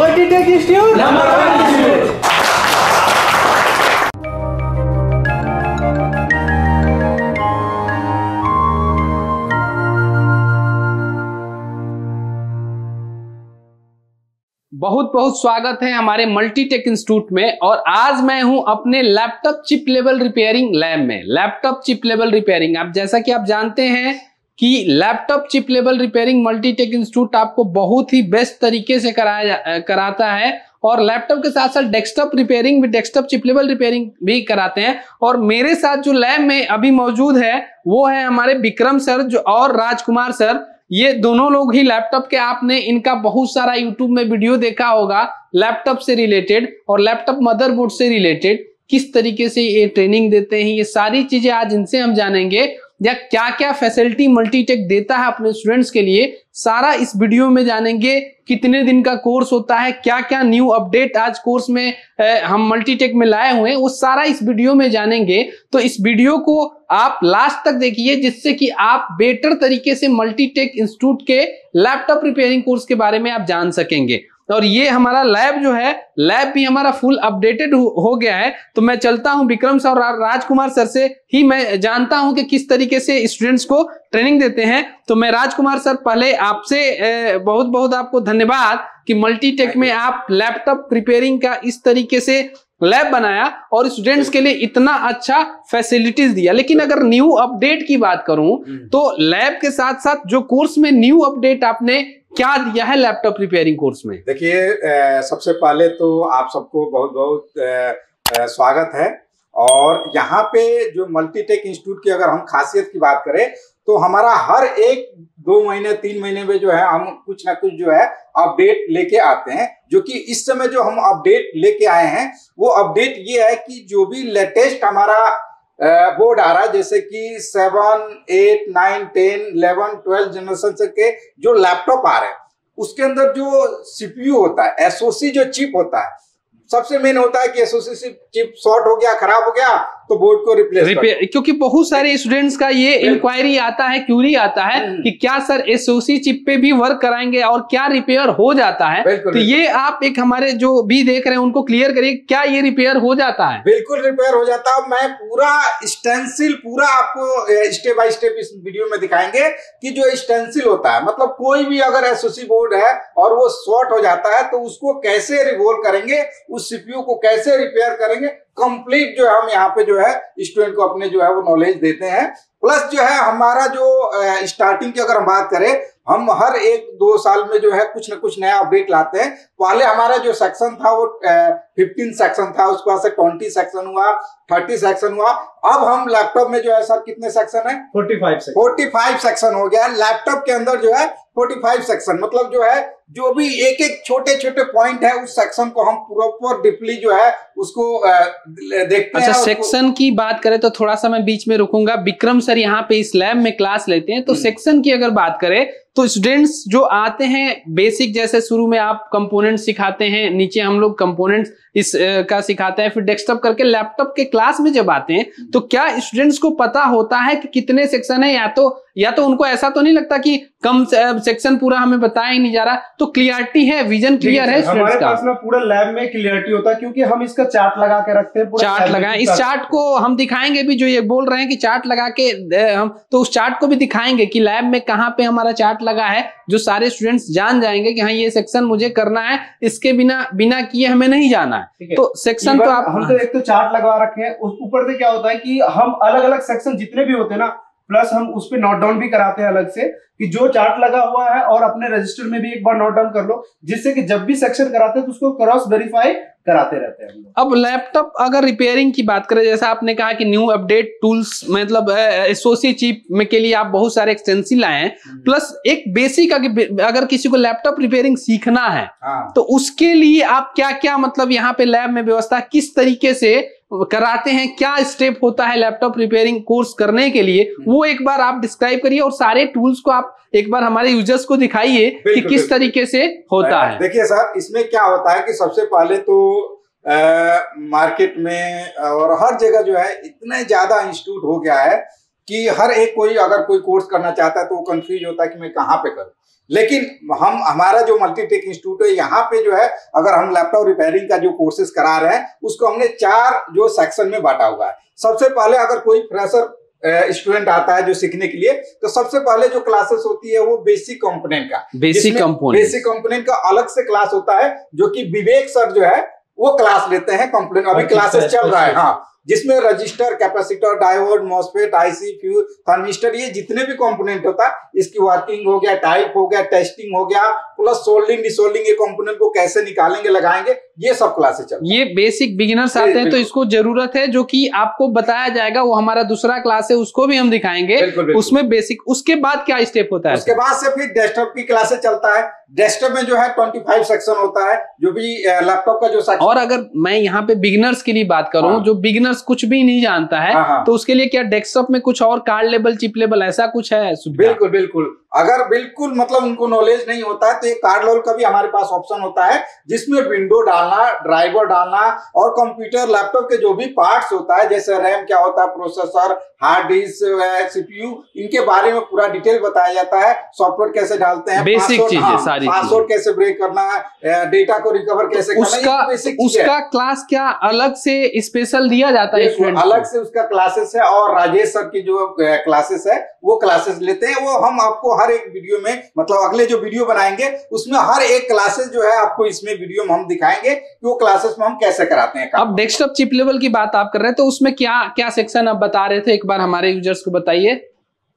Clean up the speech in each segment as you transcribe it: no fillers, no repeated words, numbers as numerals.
Multitech institute number 1 institute. बहुत बहुत स्वागत है हमारे मल्टीटेक इंस्टीट्यूट में। और आज मैं हूं अपने laptop chip level repairing lab में। लैपटॉप चिप लेवल रिपेयरिंग, आप जैसा कि आप जानते हैं कि laptop chip level repairing Multitech institute आपको बहुत ही बेस्ट तरीके से कराता है। और लैपटॉप के साथ साथ डेस्कटॉप रिपेयरिंग भी, डेस्कटॉप चिप लेवल रिपेयरिंग भी कराते हैं। और मेरे साथ जो लैब में अभी मौजूद है वो है हमारे विक्रम सर जो और राजकुमार सर। ये दोनों लोग ही लैपटॉप के, आपने इनका बहुत सारा यूट्यूब में वीडियो देखा होगा लैपटॉप से रिलेटेड और लैपटॉप मदरबोर्ड से रिलेटेड, किस तरीके से ये ट्रेनिंग देते हैं। ये सारी चीजें आज इनसे हम जानेंगे, या क्या क्या फैसिलिटी मल्टीटेक देता है अपने स्टूडेंट्स के लिए, सारा इस वीडियो में जानेंगे। कितने दिन का कोर्स होता है, क्या क्या न्यू अपडेट आज कोर्स में हम मल्टीटेक में लाए हुए हैं, वो सारा इस वीडियो में जानेंगे। तो इस वीडियो को आप लास्ट तक देखिए, जिससे कि आप बेटर तरीके से मल्टीटेक इंस्टीट्यूट के लैपटॉप रिपेयरिंग कोर्स के बारे में आप जान सकेंगे। और ये हमारा लैब जो है, लैब भी हमारा फुल अपडेटेड हो गया है। तो मैं चलता हूं विक्रम सर और राजकुमार सर से ही मैं जानता हूं कि किस तरीके से स्टूडेंट्स को ट्रेनिंग देते हैं। तो मैं राजकुमार सर, पहले आपसे बहुत बहुत आपको धन्यवाद कि मल्टीटेक में आप लैपटॉप रिपेयरिंग का इस तरीके से लैब बनाया और स्टूडेंट्स के लिए इतना अच्छा फैसिलिटीज दिया। लेकिन अगर न्यू अपडेट की बात करूं तो लैब के साथ साथ जो कोर्स में न्यू अपडेट आपने क्या दिया है लैपटॉप रिपेयरिंग कोर्स में? देखिए, सबसे पहले तो आप सबको बहुत बहुत स्वागत है। और यहाँ पे जो मल्टीटेक इंस्टीट्यूट की अगर हम खासियत की बात करें तो हमारा हर एक 2 महीने 3 महीने में जो है हम कुछ ना कुछ जो है अपडेट लेके आते हैं। जो कि इस समय जो हम अपडेट लेके आए हैं वो अपडेट ये है कि जो भी लेटेस्ट हमारा बोर्ड आ रहा है, जैसे कि 7, 8, 9, 10, 11, 12 जनरेशन के जो लैपटॉप आ रहे हैं उसके अंदर जो सीपीयू होता है, एसओसी जो चिप होता है, सबसे मेन होता है कि एसओसी चिप शॉर्ट हो गया, खराब हो गया तो बोर्ड को रिप्लेस। क्योंकि बहुत सारे स्टूडेंट्स का ये इंक्वायरी आता है, क्यूरी आता है कि क्या सर एसओसी चिप पे भी वर्क कराएंगे और क्या रिपेयर हो जाता है। तो ये आप एक हमारे जो भी देख रहे हैं उनको क्लियर करिए, क्या ये रिपेयर हो जाता है? बिल्कुल रिपेयर हो जाता है। मैं पूरा स्टेंसिल पूरा आपको स्टेप बाय स्टेप इस वीडियो में दिखाएंगे कि जो स्टेंसिल होता है, मतलब कोई भी अगर एसओसी बोर्ड है और वो शॉर्ट हो जाता है तो उसको कैसे रिवॉल्व करेंगे, उस सीपीयू को कैसे रिपेयर करेंगे, कंप्लीट जो है हम यहाँ पे जो है स्टूडेंट को अपने जो है वो नॉलेज देते हैं। प्लस जो है हमारा जो स्टार्टिंग की अगर हम बात करें, हम हर 1-2 साल में जो है कुछ ना कुछ नया अपडेट लाते हैं। पहले हमारा जो सेक्शन था वो 15 सेक्शन था, उसके बाद से 20 सेक्शन हुआ, 30 सेक्शन हुआ। अब हम लैपटॉप में जो है सर कितने सेक्शन है? 45 सेक्शन हो गया। लैपटॉप के अंदर जो है 45 सेक्शन, मतलब जो है जो भी एक एक छोटे छोटे पॉइंट है उस सेक्शन को हम प्रॉपर डीपली जो है उसको देखते हैं। अच्छा, सेक्शन की बात करें तो थोड़ा सा मैं बीच में रुकूंगा। विक्रम सर यहाँ पे इस लैब में क्लास लेते हैं, तो सेक्शन की अगर बात करें तो स्टूडेंट्स जो आते हैं बेसिक, जैसे शुरू में आप कंपोनेंट सिखाते हैं, नीचे हम लोग कंपोनेंट्स इस का सिखाते हैं, फिर डेस्कटॉप करके लैपटॉप के क्लास में जब आते हैं तो क्या स्टूडेंट्स को पता होता है कि कितने सेक्शन है? या तो उनको ऐसा तो नहीं लगता कि कम सेक्शन पूरा हमें बताया ही नहीं जा रहा? तो क्लियरिटी है, विजन क्लियर है हमारे पास में पूरा लैब में क्लियरिटी होता है, क्योंकि हम इसका चार्ट लगा के रखते हैं। चार्ट लगाए, इस चार्ट को हम दिखाएंगे भी, जो ये बोल रहे हैं कि चार्ट लगा के हम, तो उस चार्ट को भी दिखाएंगे कि लैब में कहाँ पे हमारा चार्ट लगा है, जो सारे स्टूडेंट्स जान जाएंगे कि हाँ ये सेक्शन मुझे करना है, इसके बिना किए हमें नहीं जाना है। तो सेक्शन तो आप, हम तो एक तो चार्ट लगवा रखे हैं, उस ऊपर से क्या होता है कि हम अलग अलग सेक्शन जितने भी होते हैं ना, प्लस हम उस पे नोट डाउन भी कराते हैं अलग से कि जो चार्ट लगा हुआ है, और अपने रजिस्टर में भी एक बार नोट डाउन कर लो, जिससे कि जब भी सेक्शन कराते हैं तो उसको क्रॉस वेरीफाई कराते रहते हैं। अब लैपटॉप अगर रिपेयरिंग की बात करें, जैसा आपने कहा कि न्यू अपडेट टूल्स, मतलब एसओसी चिप में के लिए आप बहुत सारे एक्सटेंसिव लाए हैं, प्लस एक बेसिक अगर किसी को लैपटॉप रिपेयरिंग सीखना है तो उसके लिए आप क्या क्या, मतलब यहाँ पे लैब में व्यवस्था किस तरीके से कराते हैं, क्या स्टेप होता है लैपटॉप रिपेयरिंग कोर्स करने के लिए, वो एक बार आप डिस्क्राइब करिए और सारे टूल्स को आप एक बार हमारे यूजर्स को दिखाइए कि किस तरीके से होता है। देखिए सर, इसमें क्या होता है कि सबसे पहले तो मार्केट में और हर जगह जो है इतने ज्यादा इंस्टीट्यूट हो गया है कि हर एक कोई अगर कोई कोर्स करना चाहता है तो वो कंफ्यूज होता है कि मैं कहाँ पे करूँ। लेकिन हमारा जो मल्टीटेक इंस्टीट्यूट है यहाँ पे जो है, अगर हम लैपटॉप रिपेयरिंग का जो कोर्सेज करा रहे हैं उसको हमने 4 जो सेक्शन में बांटा हुआ है। सबसे पहले अगर कोई फ्रेशर स्टूडेंट आता है जो सीखने के लिए, तो सबसे पहले जो क्लासेस होती है वो बेसिक कंपोनेंट का, बेसिक कंपोनेंट का अलग से क्लास होता है, जो कि विवेक सर जो है वो क्लास लेते हैं। कंपोनेंट अभी क्लासेस चल रहा है, हाँ, जिसमें register, capacitor, diode, MOSFET, IC, fuse, thermistor, ये जितने भी कंपोनेंट होता है इसकी वर्किंग हो गया, टाइप हो गया, टेस्टिंग हो गया, प्लस सोल्डिंग, डिसोल्डिंग, ये कंपोनेंट को कैसे निकालेंगे, लगाएंगे, ये सब क्लासेस चल। ये बेसिक बिगिनर्स आते हैं तो इसको जरूरत है, जो कि आपको बताया जाएगा, वो हमारा दूसरा क्लास है उसको भी हम दिखाएंगे। उसमें बेसिक, उसके बाद क्या स्टेप होता है? उसके बाद से फिर डेस्कटॉप की क्लासेस चलता है। डेस्कटॉप में जो है 25 सेक्शन होता है, जो भी लैपटॉप का जो सेक्शन। और अगर मैं यहाँ पे बिगिनर्स के लिए बात करूं, जो बिगिनर्स कुछ भी नहीं जानता है, तो उसके लिए क्या डेस्कटॉप में कुछ और कार्ड लेवल, चिप लेवल ऐसा कुछ है? बिल्कुल बिल्कुल। अगर बिल्कुल मतलब उनको नॉलेज नहीं होता है तो एक कार्ड लेवल का भी हमारे पास ऑप्शन होता है, जिसमें विंडो डालना, ड्राइवर डालना, और कंप्यूटर लैपटॉप के जो भी पार्ट्स होता है, जैसे रैम क्या होता है, प्रोसेसर, हार्ड डिस्क, सीपीयू, इनके बारे में पूरा डिटेल बताया जाता है। सॉफ्टवेयर कैसे डालते हैं, बेसिक चीजें, सारी पासवर्ड कैसे ब्रेक करना है, डेटा को रिकवर कैसे करना है, उसका क्लास क्या अलग से स्पेशल दिया जाता है? अलग से उसका क्लासेस है, और राजेश सर की जो क्लासेस है वो क्लासेस लेते हैं। वो हम आपको हर एक वीडियो में, मतलब अगले जो वीडियो बनाएंगे उसमें हर एक क्लासेस जो है आपको इसमें वीडियो में हम दिखाएंगे कि वो क्लासेस में हम कैसे कराते हैं। अब डेस्कटॉप चिप लेवल की बात आप कर रहे हैं, तो उसमें क्या क्या सेक्शन आप बता रहे थे, एक बार हमारे यूजर्स को बताइए।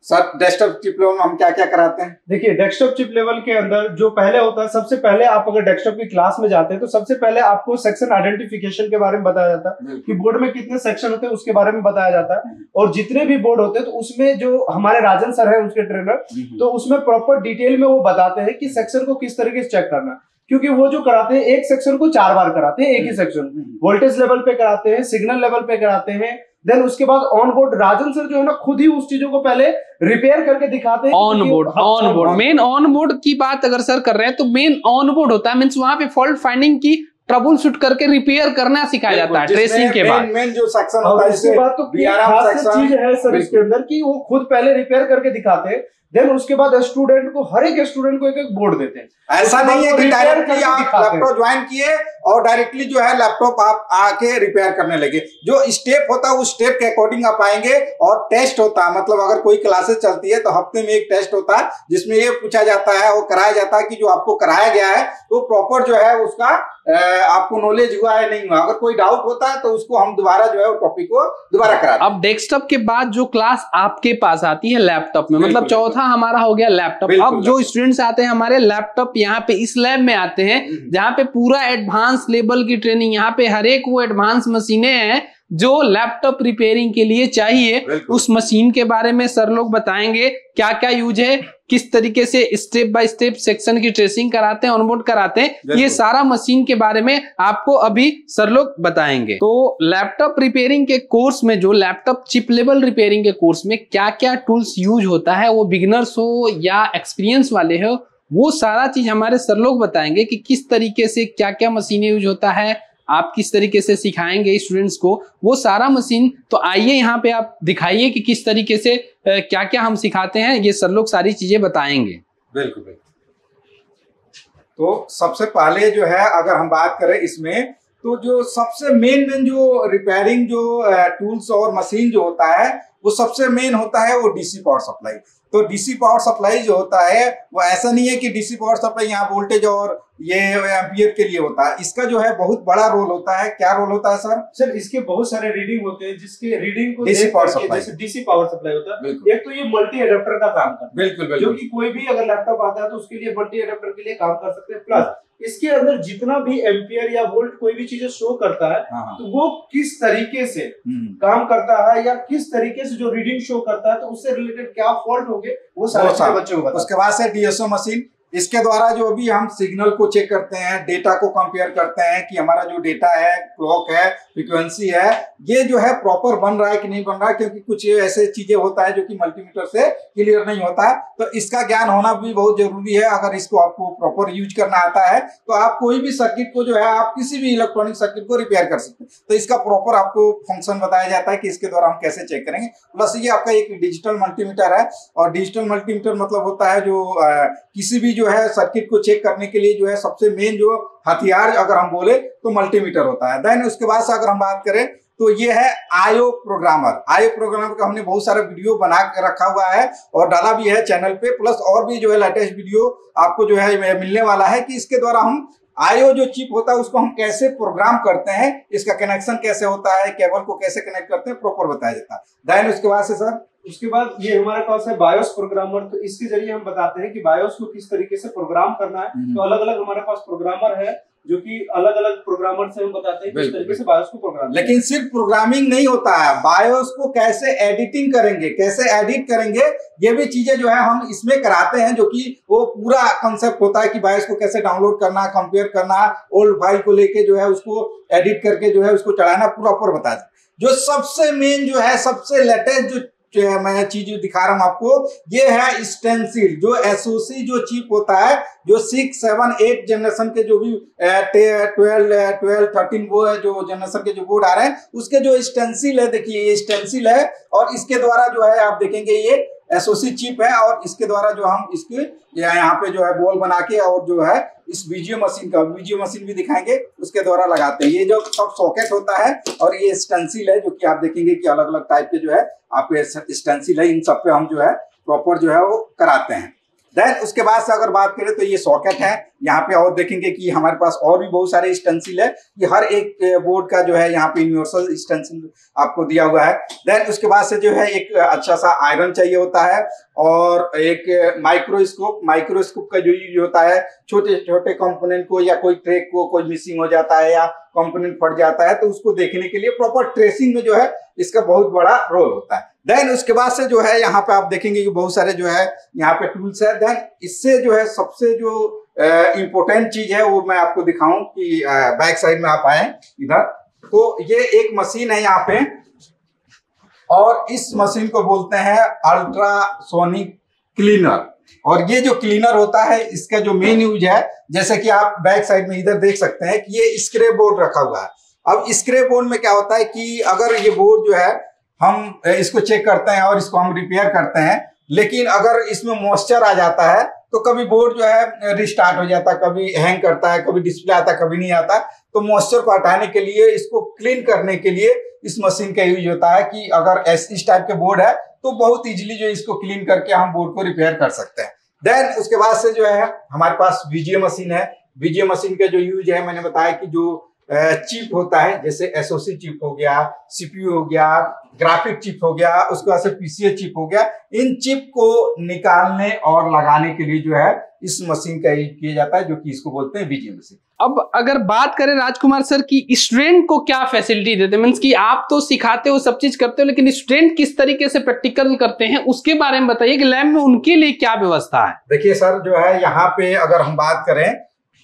सर डेस्कटॉप चिप लेवल में हम क्या क्या कराते हैं? देखिए, डेस्कटॉप चिप लेवल के अंदर जो पहले होता है, सबसे पहले आप अगर डेस्कटॉप की क्लास में जाते हैं तो सबसे पहले आपको सेक्शन आइडेंटिफिकेशन के बारे में बताया जाता है कि बोर्ड में कितने सेक्शन होते हैं, उसके बारे में बताया जाता है। और जितने भी बोर्ड होते हैं तो उसमें जो हमारे राजन सर है उनके ट्रेनर, तो उसमें प्रॉपर डिटेल में वो बताते हैं कि सेक्शन को किस तरीके से चेक करना, क्योंकि वो जो कराते हैं एक सेक्शन को 4 बार कराते हैं, एक ही सेक्शन वोल्टेज लेवल पे कराते हैं, सिग्नल लेवल पे कराते हैं। देन उसके बाद ऑन बोर्ड राजन सर जो है ना खुद ही उस चीजों को पहले रिपेयर करके दिखाते हैं। On board main on board की बात अगर सर कर रहे हैं तो मेन ऑन बोर्ड होता है, मींस वहां पे फॉल्ट फाइंडिंग की ट्रबल शूट करके रिपेयर करना सिखाया जाता है ट्रेसिंग के बाद। मेन जो सेक्शन होता है, इसके बाद तो खास चीज है सर इसके अंदर कि वो खुद पहले रिपेयर करके दिखाते हैं, देन उसके बाद स्टूडेंट को, हर एक स्टूडेंट को एक एक बोर्ड देते हैं। ऐसा नहीं है कि डायरेक्टली आप लैपटॉप ज्वाइन किए और डायरेक्टली जो है लैपटॉप आप आके रिपेयर करने लगे। जो स्टेप होता है उस स्टेप के अकॉर्डिंग आप आएंगे, और टेस्ट होता है, मतलब अगर कोई क्लासेस चलती है तो हफ्ते में एक टेस्ट होता है जिसमें ये पूछा जाता है और कराया जाता है कि जो आपको कराया गया है वो प्रॉपर जो है उसका आपको नॉलेज हुआ है नहीं हुआ। अगर कोई डाउट होता है तो उसको हम दोबारा जो है वो टॉपिक को दोबारा कराते हैं। अब डेस्कटॉप के बाद जो क्लास आपके पास आती है लैपटॉप में, मतलब चौथा हमारा हो गया लैपटॉप। अब जो स्टूडेंट्स आते हैं हमारे लैपटॉप यहाँ पे इस लैब में आते हैं जहाँ पे पूरा एडवांस लेवल की ट्रेनिंग, यहाँ पे हर एक वो एडवांस मशीनें हैं जो लैपटॉप रिपेयरिंग के लिए चाहिए। उस मशीन के बारे में सर लोग बताएंगे क्या क्या यूज है, किस तरीके से स्टेप बाय स्टेप सेक्शन की ट्रेसिंग कराते हैं, ऑनबोर्ड कराते हैं, ये सारा मशीन के बारे में आपको अभी सर लोग बताएंगे। तो लैपटॉप रिपेयरिंग के कोर्स में, जो लैपटॉप चिप लेवल रिपेयरिंग के कोर्स में क्या क्या टूल्स यूज होता है, वो बिगिनर्स हो या एक्सपीरियंस वाले हो, वो सारा चीज हमारे सर लोग बताएंगे कि किस तरीके से क्या क्या मशीनें यूज होता है, आप किस तरीके से सिखाएंगे स्टूडेंट्स को वो सारा मशीन। तो आइए यहाँ पे आप दिखाइए कि किस तरीके से क्या क्या हम सिखाते हैं, ये सर लोग सारी चीजें बताएंगे। बिल्कुल बिल्कुल। तो सबसे पहले जो है अगर हम बात करें इसमें, तो जो सबसे मेन जो रिपेयरिंग जो टूल्स और मशीन जो होता है वो सबसे मेन होता है वो डीसी पावर सप्लाई। तो डीसी पावर सप्लाई जो होता है वो ऐसा नहीं है कि डीसी पावर सप्लाई यहाँ वोल्टेज और ये एम्पियर के लिए होता है, इसका जो है बहुत बड़ा रोल होता है। क्या रोल होता है सर? सर इसके बहुत सारे रीडिंग होते हैं, जिसके रीडिंग को डीसी पावर सप्लाई, जैसे डीसी पावर सप्लाई होता है, एक तो ये मल्टी एडेप्टर का काम करता है। बिल्कुल, जो कि कोई भी अगर लैपटॉप आता है तो उसके लिए मल्टी एडेप्टर के लिए काम कर सकते हैं। प्लस इसके अंदर जितना भी एम्पियर या वोल्ट कोई भी चीजें शो करता है तो वो किस तरीके से काम करता है या किस तरीके से जो रीडिंग शो करता है तो उससे रिलेटेड क्या फॉल्ट होंगे वो सारे बच्चों को। उसके बाद से डीएसओ मशीन, इसके द्वारा जो भी हम सिग्नल को चेक करते हैं, डेटा को कंपेयर करते हैं कि हमारा जो डेटा है, क्लॉक है, फ्रीक्वेंसी है, ये जो है प्रॉपर बन रहा है कि नहीं बन रहा है, क्योंकि कुछ ऐसे चीजें होता है जो कि मल्टीमीटर से क्लियर नहीं होता है। तो इसका ज्ञान होना भी बहुत जरूरी है। अगर इसको आपको प्रॉपर यूज करना आता है तो आप कोई भी सर्किट को जो है आप किसी भी इलेक्ट्रॉनिक सर्किट को रिपेयर कर सकते हैं। तो इसका प्रॉपर आपको फंक्शन बताया जाता है कि इसके द्वारा हम कैसे चेक करेंगे। प्लस ये आपका एक डिजिटल मल्टीमीटर है, और डिजिटल मल्टीमीटर मतलब होता है जो किसी भी जो है सर्किट को चेक करने के लिए जो है सबसे मेन जो हथियार अगर हम बोले तो मल्टीमीटर होता है। देन उसके बाद से अगर हम बात करें तो ये है आईओ प्रोग्रामर। आईओ प्रोग्रामर का हमने बहुत सारा वीडियो बना के रखा हुआ है और डाला भी है चैनल पे। प्लस और भी जो है लेटेस्ट वीडियो आपको जो है मिलने वाला है कि इसके द्वारा हम आईओ जो चिप होता है उसको हम कैसे प्रोग्राम करते हैं, इसका कनेक्शन कैसे होता है, केबल को कैसे कनेक्ट करते हैं, प्रॉपर बताया जाता है। देन उसके बाद से सर उसके बाद ये हमारे पास है बायोस प्रोग्रामर। तो इसके जरिए हम बताते हैं कि बायोस को किस तरीके से प्रोग्राम करना है। तो अलग अलग हमारे पास प्रोग्रामर है जो कि अलग अलग प्रोग्रामर से हम बताते हैं किस तरीके से बायोस को प्रोग्राम। लेकिन सिर्फ प्रोग्रामिंग नहीं होता है, बायोस को कैसे एडिटिंग करेंगे, कैसे एडिट करेंगे, ये भी चीजें जो है हम इसमें कराते हैं। जो कि वो पूरा कंसेप्ट होता है कि बायोस को कैसे डाउनलोड करना, कंपेयर करना, ओल्ड फाइल को लेके जो है उसको एडिट करके जो है उसको चढ़ाना, प्रॉपर बताया। जो सबसे मेन जो है, सबसे लेटेस्ट जो मैं चीज दिखा रहा हूं आपको, ये है स्टेंसिल। जो एसओसी जो चिप होता है, जो 6, 7, 8 जनरेशन के जो भी 12, 13 वो है जो जनरेशन के जो बोर्ड आ रहे हैं, उसके जो स्टेंसिल है, देखिए ये स्टेंसिल है और इसके द्वारा जो है आप देखेंगे ये एसओसी चिप है। और इसके द्वारा जो हम इसके यहाँ पे जो है बॉल बना के और जो है इस वीजीओ मशीन भी दिखाएंगे, उसके द्वारा लगाते हैं। ये जो सब सॉकेट होता है और ये स्टेंसिल है, जो कि आप देखेंगे कि अलग अलग टाइप के जो है आपके स्टेंसिल है, इन सब पे हम जो है प्रॉपर जो है वो कराते हैं। देन उसके बाद से अगर बात करें तो ये सॉकेट है यहाँ पे, और देखेंगे कि हमारे पास और भी बहुत सारे स्टेंसिल है। ये हर एक बोर्ड का जो है यहाँ पे यूनिवर्सल स्टेंसिल आपको दिया हुआ है। देन उसके बाद से जो है एक अच्छा सा आयरन चाहिए होता है और एक माइक्रोस्कोप का जो यूज होता है, छोटे छोटे कंपोनेंट को या कोई ट्रैक को कोई मिसिंग हो जाता है या कंपोनेंट फट जाता है तो उसको देखने के लिए प्रॉपर ट्रेसिंग में जो है इसका बहुत बड़ा रोल होता है। देन उसके बाद से जो है यहाँ पे आप देखेंगे कि बहुत सारे जो है यहाँ पे टूल्स है। देन इससे जो है सबसे जो इम्पोर्टेंट चीज है वो मैं आपको दिखाऊं कि बैक साइड में आप आए इधर, तो ये एक मशीन है यहाँ पे और इस मशीन को बोलते हैं अल्ट्रासोनिक क्लीनर। और ये जो क्लीनर होता है इसका जो मेन यूज है, जैसे कि आप बैक साइड में इधर देख सकते हैं कि ये स्क्रैप बोर्ड रखा हुआ है। अब स्क्रैप बोर्ड में क्या होता है कि अगर ये बोर्ड जो है हम इसको चेक करते हैं और इसको हम रिपेयर करते हैं, लेकिन अगर इसमें मॉइस्चर आ जाता है तो कभी बोर्ड जो है रिस्टार्ट हो जाता है, कभी हैंग करता है, कभी डिस्प्ले आता है, कभी नहीं आता। तो मॉइस्चर को हटाने के लिए, इसको क्लीन करने के लिए इस मशीन का यूज होता है कि अगर इस टाइप के बोर्ड है तो बहुत इजीली जो इसको क्लीन करके हम बोर्ड को रिपेयर कर सकते हैं। देन उसके बाद से जो है हमारे पास वीजीए मशीन है। वीजीए मशीन का जो यूज है मैंने बताया कि जो चिप होता है, जैसे एसओसी चिप हो गया, सीपीयू हो गया, ग्राफिक चिप हो गया, उसके बाद से पीसीए चिप हो गया, इन चिप को निकालने और लगाने के लिए जो है इस मशीन का यूज किया जाता है, जो कि इसको बोलते हैं वीजीए मशीन। अब अगर बात करें राजकुमार सर की स्टूडेंट को क्या फैसिलिटी देते हैं, मींस कि आप तो सिखाते हो, सब चीज करते हो, लेकिन स्टूडेंट किस तरीके से प्रैक्टिकल करते हैं उसके बारे में बताइए कि लैब में उनके लिए क्या व्यवस्था है। देखिए सर, जो है यहाँ पे अगर हम बात करें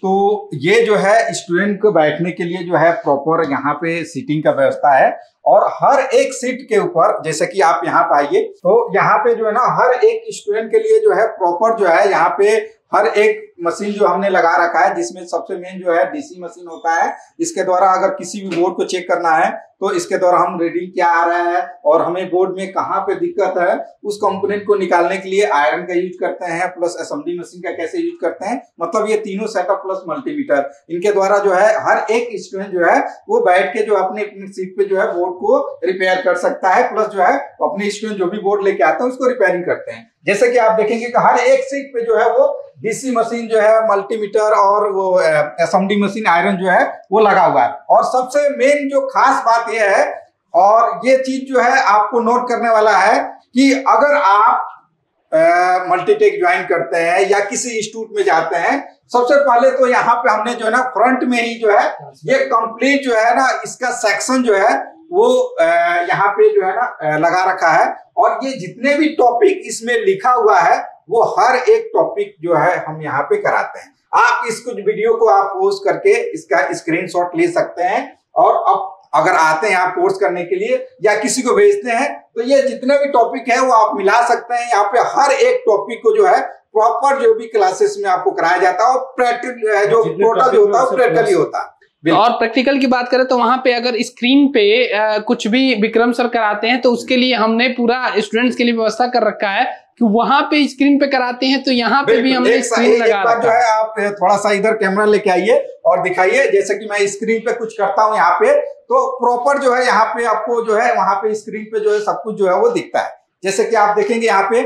तो ये जो है स्टूडेंट को बैठने के लिए जो है प्रॉपर यहाँ पे सीटिंग का व्यवस्था है। और हर एक सीट के ऊपर, जैसे कि आप यहाँ पे आइए तो यहाँ पे जो है ना हर एक स्टूडेंट के लिए जो है प्रॉपर जो है यहाँ पे हर एक मशीन जो हमने लगा रखा है, जिसमें सबसे मेन जो है डीसी मशीन होता है। इसके द्वारा अगर किसी भी बोर्ड को चेक करना है तो इसके द्वारा हम रीडिंग क्या आ रहा है और हमें बोर्ड में कहाँ पे दिक्कत है उस कंपोनेंट को निकालने के लिए आयरन का यूज करते हैं, प्लस असेंबली मशीन का कैसे यूज करते हैं। मतलब ये तीनों सेटअप प्लस मल्टीमीटर, इनके द्वारा जो है हर एक स्टूडेंट जो है वो बैठ के जो अपनी सीट पे जो है बोर्ड को रिपेयर कर सकता है। प्लस जो है अपने स्टूडेंट जो भी बोर्ड लेके आता है उसको रिपेयरिंग करते हैं। जैसे कि आप देखेंगे कि हर एक सीट पे जो है वो डीसी मशीन जो है, मल्टीमीटर और वो असेंबली मशीन आयरन जो है वो लगा हुआ है। और सबसे मेन जो खास बात ये है, और ये चीज जो है आपको नोट करने वाला है कि अगर आप मल्टीटेक ज्वाइन करते हैं या किसी इंस्टीट्यूट में जाते हैं, सबसे पहले तो यहाँ पे हमने जो है ना फ्रंट में ही जो है ये कंप्लीट जो है ना इसका सेक्शन जो है वो यहाँ पे जो है ना लगा रखा है। और ये जितने भी टॉपिक इसमें लिखा हुआ है वो हर एक टॉपिक जो है हम यहाँ पे कराते हैं। आप इस कुछ वीडियो को आप पोस्ट करके इसका स्क्रीनशॉट ले सकते हैं और अब अगर आते हैं आप कोर्स करने के लिए या किसी को भेजते हैं तो ये जितने भी टॉपिक है वो आप मिला सकते हैं। यहाँ पे हर एक टॉपिक को जो है प्रॉपर जो भी क्लासेस में आपको कराया जाता है और प्रैक्टिकल जो टोटल जो होता है वो प्रैक्टिकली होता है। और प्रैक्टिकल की बात करें तो वहां पे अगर स्क्रीन पे कुछ भी विक्रम सर कराते हैं तो उसके लिए हमने पूरा स्टूडेंट्स के लिए व्यवस्था कर रखा है कि वहां पे स्क्रीन पे कराते हैं तो यहाँ पे भी हमने स्क्रीन लगा रखा है। जो है आप थोड़ा सा इधर कैमरा लेके आइए और दिखाइए, जैसे कि मैं स्क्रीन पे कुछ करता हूँ यहाँ पे तो प्रॉपर जो है यहाँ पे आपको जो है वहां पे स्क्रीन पे जो है सब कुछ जो है वो दिखता है। जैसे कि आप देखेंगे यहाँ पे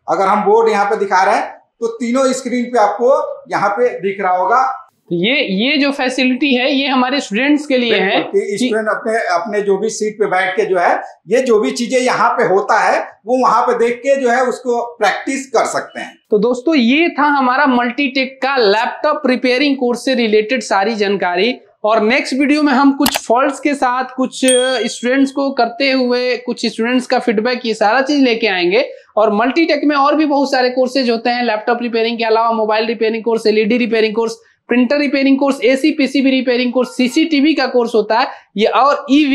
अगर हम बोर्ड यहाँ पे दिखा रहे हैं तो तीनों स्क्रीन पे आपको यहाँ पे दिख रहा होगा। ये जो फैसिलिटी है ये हमारे स्टूडेंट्स के लिए है कि स्टूडेंट अपने जो भी सीट पे बैठ के जो है ये जो भी चीजें यहाँ पे होता है वो वहां पे देख के जो है उसको प्रैक्टिस कर सकते हैं। तो दोस्तों ये था हमारा मल्टीटेक का लैपटॉप रिपेयरिंग कोर्स से रिलेटेड सारी जानकारी। और नेक्स्ट वीडियो में हम कुछ फॉल्ट्स के साथ कुछ स्टूडेंट्स को करते हुए कुछ स्टूडेंट्स का फीडबैक ये सारा चीज लेके आएंगे। और मल्टीटेक में और भी बहुत सारे कोर्सेज होते हैं लैपटॉप रिपेयरिंग के अलावा, mobile repairing course, LED repairing course, printer repairing course, AC PCB repairing course, CCTV का कोर्स होता है ये, और ई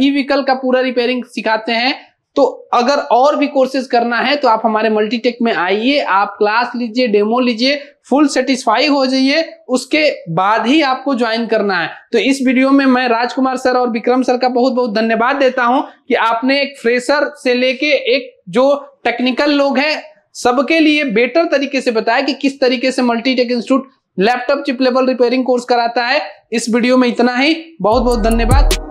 व्हीकल का पूरा रिपेयरिंग सिखाते हैं। तो अगर और भी कोर्सेज करना है तो आप हमारे मल्टीटेक में आइए, आप क्लास लीजिए, डेमो लीजिए, फुल सेटिस्फाई हो जाइए, उसके बाद ही आपको ज्वाइन करना है। तो इस वीडियो में मैं राजकुमार सर और विक्रम सर का बहुत बहुत धन्यवाद देता हूं कि आपने एक फ्रेशर से लेके एक जो टेक्निकल लोग हैं सबके लिए बेटर तरीके से बताया कि किस तरीके से Multitech institute laptop chip level repairing course कराता है। इस वीडियो में इतना ही, बहुत बहुत धन्यवाद।